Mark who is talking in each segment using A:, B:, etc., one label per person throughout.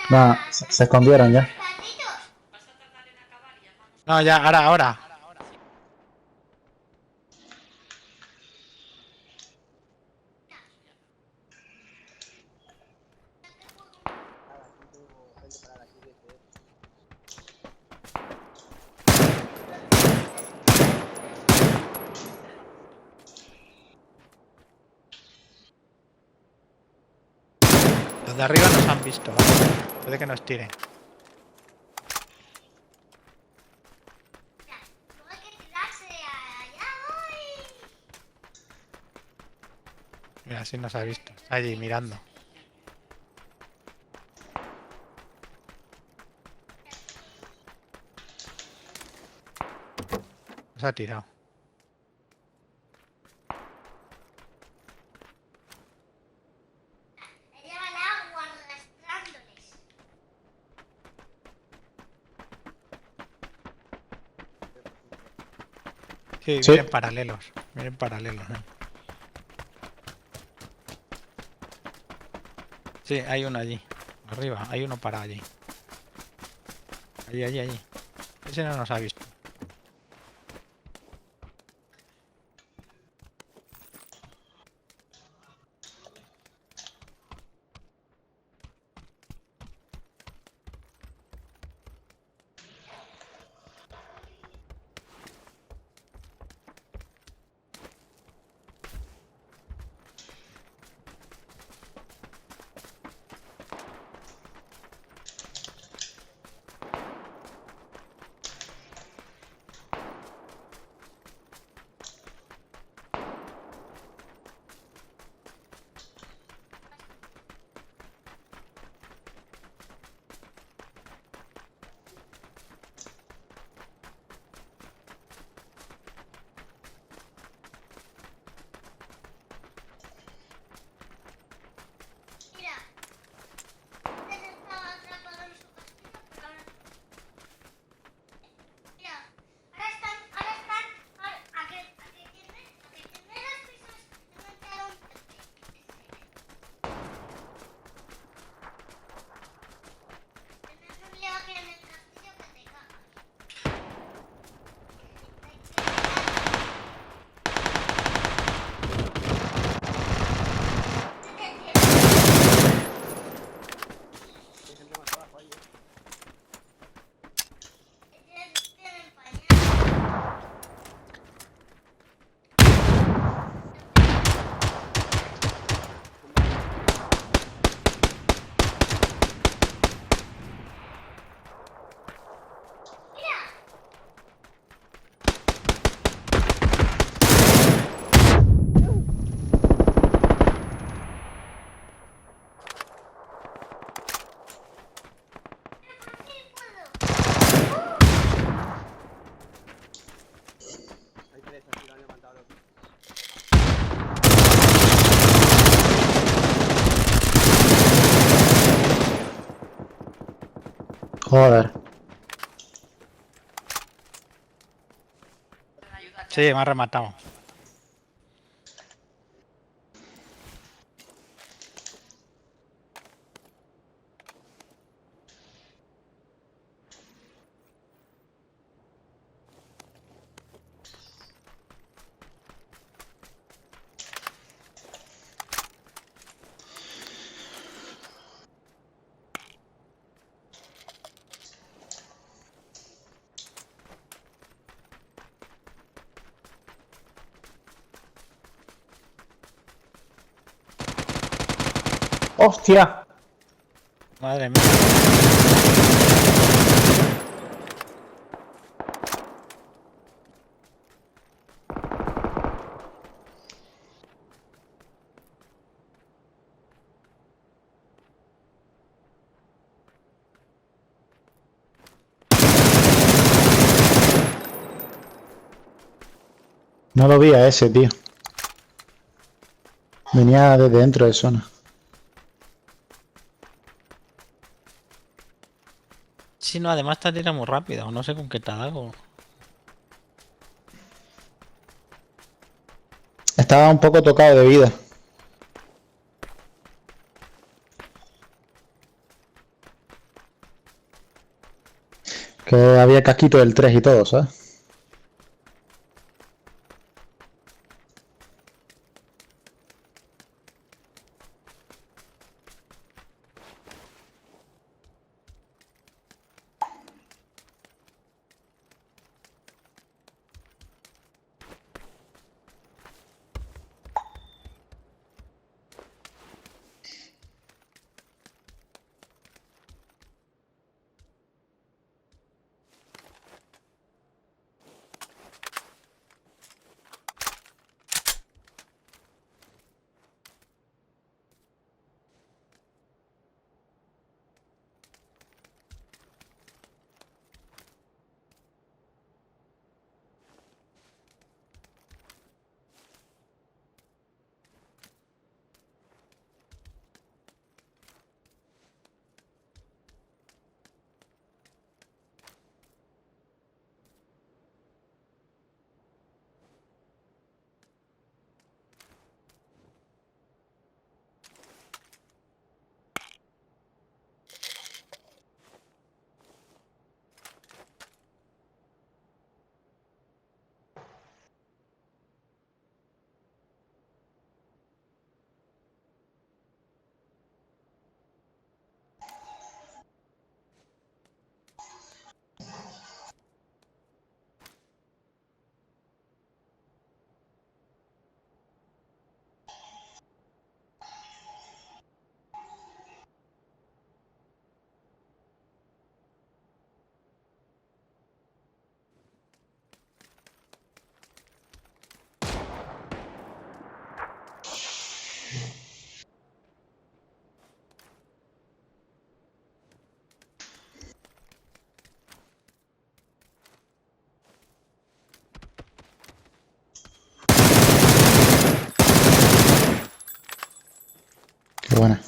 A: No, se escondieron ya.
B: No, ya, ahora. Los de arriba nos han visto, ¿vale? Puede que nos tiren. Mira, sí nos ha visto. Está allí mirando. Nos ha tirado. Sí,
A: Sí.
B: vienen paralelos. Vienen paralelos, ¿eh? Sí, hay uno allí. Arriba, hay uno para allí. Allí. Ese no nos ha visto.
A: Joder.
B: Sí, me ha rematado.
A: ¡Hostia!
B: Madre mía.
A: No lo vi a ese, tío. Venía desde dentro de zona.
B: Sí, no, además te tira muy rápido. No sé con qué te hago.
A: Estaba un poco tocado de vida. Que había casquito del 3 y todo, ¿sabes? Qué buena.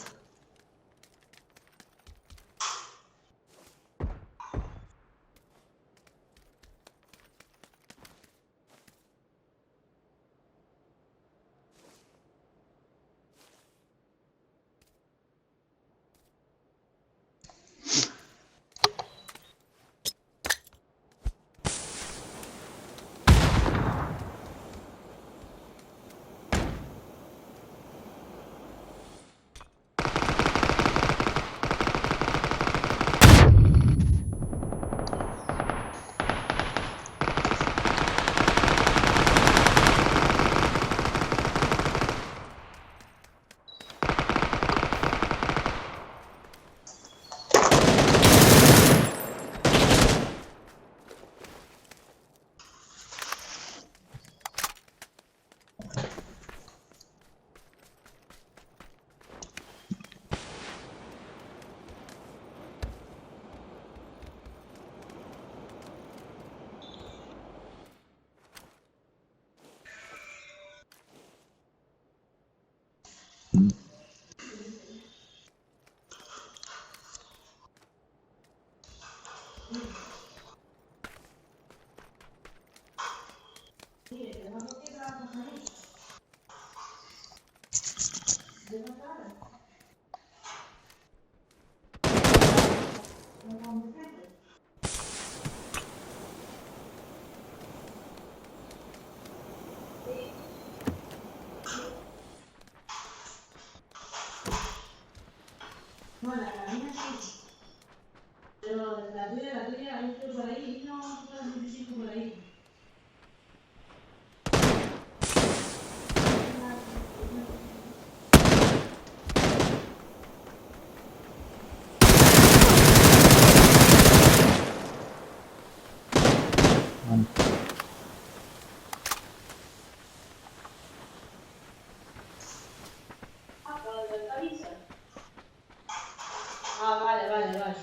C: Ah, vale, vale, vale.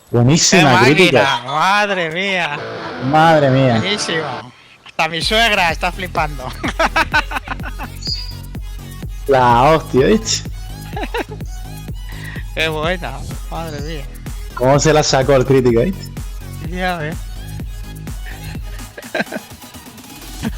B: ¡Qué
A: Buenísima crítica.
B: máquina! ¡Madre mía!
A: Madre mía.
B: Buenísimo. Hasta mi suegra está flipando.
A: La hostia, ¿viste?
B: ¡Qué buena! ¡Madre mía!
A: ¿Cómo se la sacó el crítico, ¿viste?
B: Ya ves.